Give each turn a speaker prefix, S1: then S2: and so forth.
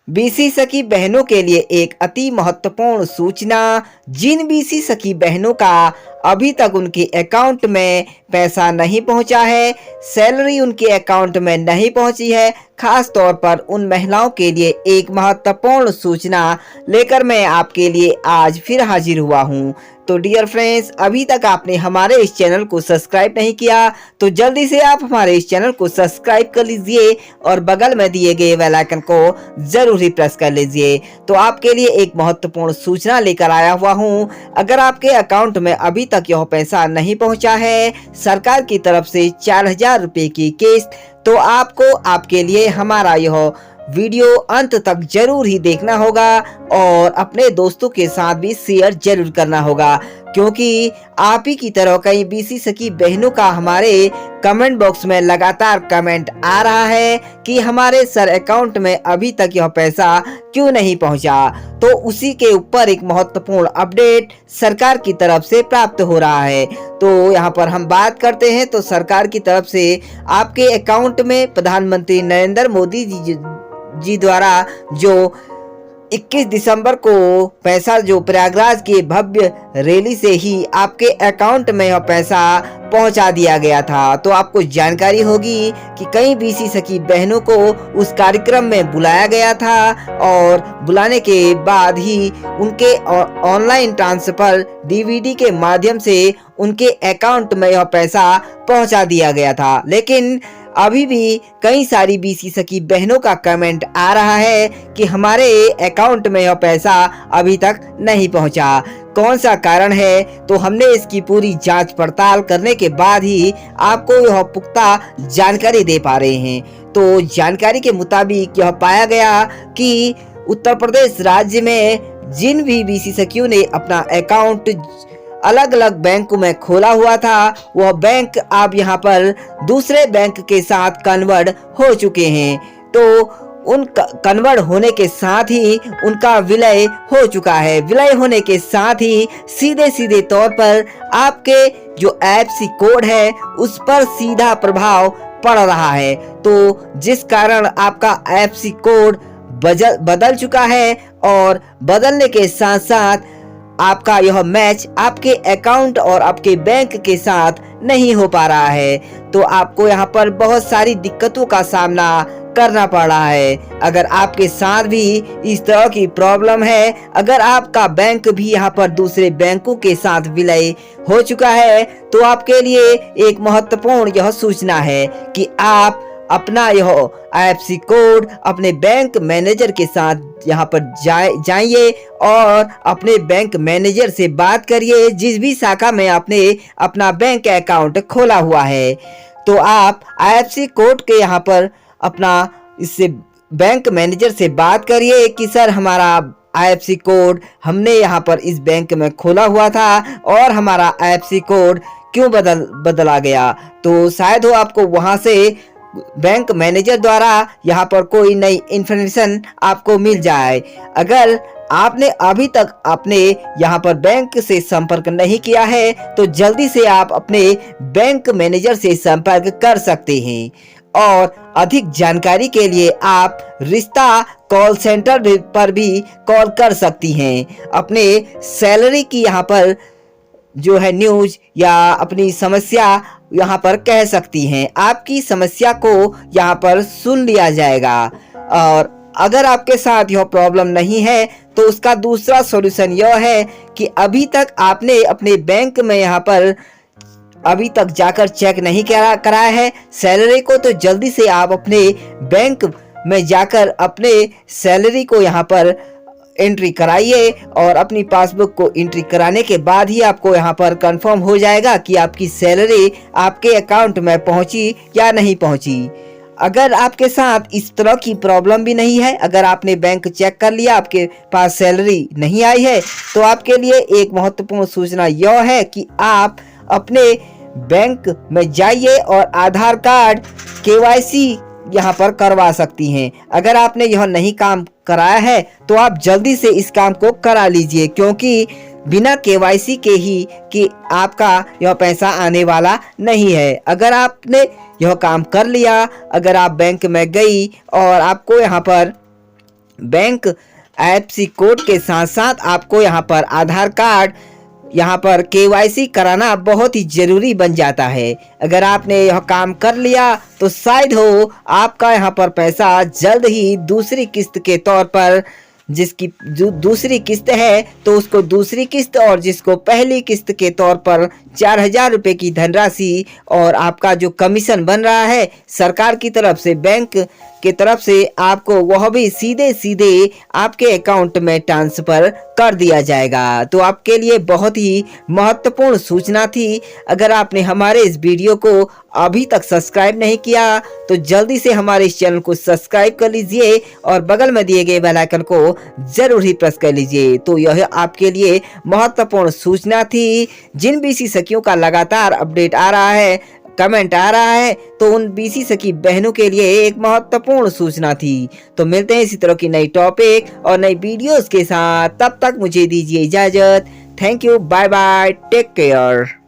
S1: BC सखी बहनों के लिए एक अति महत्वपूर्ण सूचना। जिन बीसी सखी बहनों का अभी तक उनके अकाउंट में पैसा नहीं पहुंचा है, सैलरी उनके अकाउंट में नहीं पहुंची है, खास तौर पर उन महिलाओं के लिए एक महत्वपूर्ण सूचना लेकर मैं आपके लिए आज फिर हाजिर हुआ हूं। तो डियर फ्रेंड्स, अभी तक आपने हमारे इस चैनल को सब्सक्राइब नहीं किया तो जल्दी से आप हमारे इस चैनल को सब्सक्राइब कर लीजिए और बगल में दिए गए बेल आइकन को जरूर ही प्रेस कर लीजिए। तो आपके लिए एक महत्वपूर्ण सूचना लेकर आया हुआ हूं। अगर आपके अकाउंट में अभी तक यह पैसा नहीं पहुंचा है, सरकार की तरफ से 4000 रुपए की किस्त, तो आपको आपके लिए हमारा यह वीडियो अंत तक जरूर ही देखना होगा और अपने दोस्तों के साथ भी शेयर जरूर करना होगा, क्योंकि आप ही की तरह कई बीसी सखी बहनों का हमारे कमेंट बॉक्स में लगातार कमेंट आ रहा है कि हमारे सर अकाउंट में अभी तक यह पैसा क्यों नहीं पहुंचा। तो उसी के ऊपर एक महत्वपूर्ण अपडेट सरकार की तरफ से प्राप्त हो रहा है। तो यहाँ पर हम बात करते हैं तो सरकार की तरफ से आपके अकाउंट में प्रधानमंत्री नरेंद्र मोदी जी द्वारा जो 21 दिसंबर को पैसा जो प्रयागराज के भव्य रैली से ही आपके अकाउंट में यह पैसा पहुंचा दिया गया था। तो आपको जानकारी होगी कि कई बीसी सखी बहनों को उस कार्यक्रम में बुलाया गया था और बुलाने के बाद ही उनके ऑनलाइन ट्रांसफर डीवीडी के माध्यम से उनके अकाउंट में यह पैसा पहुंचा दिया गया था। लेकिन अभी भी कई सारी बीसी सखी बहनों का कमेंट आ रहा है कि हमारे अकाउंट में यह पैसा अभी तक नहीं पहुंचा। कौन सा कारण है, तो हमने इसकी पूरी जांच पड़ताल करने के बाद ही आपको यह पुख्ता जानकारी दे पा रहे हैं। तो जानकारी के मुताबिक यह पाया गया कि उत्तर प्रदेश राज्य में जिन भी बीसी सखियों ने अपना अकाउंट अलग अलग बैंक में खोला हुआ था, वह बैंक अब यहाँ पर दूसरे बैंक के साथ कन्वर्ट हो चुके हैं। तो उन कन्वर्ट होने के साथ ही उनका विलय हो चुका है। विलय होने के साथ ही सीधे सीधे तौर पर आपके जो IFSC कोड है उस पर सीधा प्रभाव पड़ रहा है। तो जिस कारण आपका IFSC कोड बदल चुका है और बदलने के साथ साथ आपका यह मैच आपके अकाउंट और आपके बैंक के साथ नहीं हो पा रहा है। तो आपको यहाँ पर बहुत सारी दिक्कतों का सामना करना पड़ रहा है। अगर आपके साथ भी इस तरह की प्रॉब्लम है, अगर आपका बैंक भी यहाँ पर दूसरे बैंकों के साथ विलय हो चुका है, तो आपके लिए एक महत्वपूर्ण यह सूचना है कि आप अपना यह IFSC कोड अपने बैंक मैनेजर के साथ यहाँ पर जाइए और अपने बैंक मैनेजर से बात करिए जिस भी शाखा में आपने अपना बैंक अकाउंट खोला हुआ है। तो आप IFSC कोड के यहाँ पर अपना इससे बैंक मैनेजर से बात करिए कि सर हमारा IFSC कोड हमने यहाँ पर इस बैंक में खोला हुआ था और हमारा IFSC कोड क्यों बदला गया। तो शायद हो आपको वहाँ से बैंक मैनेजर द्वारा यहाँ पर कोई नई इन्फॉर्मेशन आपको मिल जाए। अगर आपने अभी तक अपने यहाँ पर बैंक से संपर्क नहीं किया है तो जल्दी से आप अपने बैंक मैनेजर से संपर्क कर सकते हैं। और अधिक जानकारी के लिए आप रिश्ता कॉल सेंटर पर भी कॉल कर सकती हैं। अपने सैलरी की यहाँ पर जो है न्यूज या अपनी समस्या यहाँ पर कह सकती हैं। आपकी समस्या को यहाँ पर सुन लिया जाएगा। और अगर आपके साथ यह प्रॉब्लम नहीं है तो उसका दूसरा सॉल्यूशन यह है कि अभी तक आपने अपने बैंक में यहाँ पर अभी तक जाकर चेक नहीं कराया है सैलरी को, तो जल्दी से आप अपने बैंक में जाकर अपने सैलरी को यहाँ पर एंट्री कराइए और अपनी पासबुक को एंट्री कराने के बाद ही आपको यहाँ पर कंफर्म हो जाएगा कि आपकी सैलरी आपके अकाउंट में पहुंची या नहीं पहुंची। अगर आपके साथ इस तरह की प्रॉब्लम भी नहीं है, अगर आपने बैंक चेक कर लिया आपके पास सैलरी नहीं आई है, तो आपके लिए एक महत्वपूर्ण सूचना यह है कि आप अपने बैंक में जाइए और आधार कार्ड KYC यहाँ पर करवा सकती हैं। अगर आपने यह नहीं काम कराया है तो आप जल्दी से इस काम को करा लीजिए, क्योंकि बिना KYC के ही कि आपका यह पैसा आने वाला नहीं है। अगर आपने यह काम कर लिया, अगर आप बैंक में गई और आपको यहाँ पर बैंक IFSC कोड के साथ साथ आपको यहाँ पर आधार कार्ड, यहाँ पर KYC कराना बहुत ही जरूरी बन जाता है। अगर आपने यह काम कर लिया तो शायद हो आपका यहाँ पर पैसा जल्द ही दूसरी किस्त के तौर पर, जिसकी जो दूसरी किस्त है तो उसको दूसरी किस्त, और जिसको पहली किस्त के तौर पर 4,000 रुपये की धनराशि और आपका जो कमीशन बन रहा है सरकार की तरफ से, बैंक की तरफ से, आपको वह भी सीधे सीधे आपके अकाउंट में ट्रांसफर कर दिया जाएगा। तो आपके लिए बहुत ही महत्वपूर्ण सूचना थी। अगर आपने हमारे इस वीडियो को अभी तक सब्सक्राइब नहीं किया तो जल्दी से हमारे इस चैनल को सब्सक्राइब कर लीजिए और बगल में दिए गए बेल आइकन को जरूर ही प्रेस कर लीजिए। तो यह आपके लिए महत्वपूर्ण सूचना थी। जिन BC सखियों का लगातार अपडेट आ रहा है, कमेंट आ रहा है, तो उन BC सखी बहनों के लिए एक महत्वपूर्ण सूचना थी। तो मिलते हैं इसी तरह की नई टॉपिक और नई वीडियोस के साथ। तब तक मुझे दीजिए इजाजत। Thank you, bye bye, take care.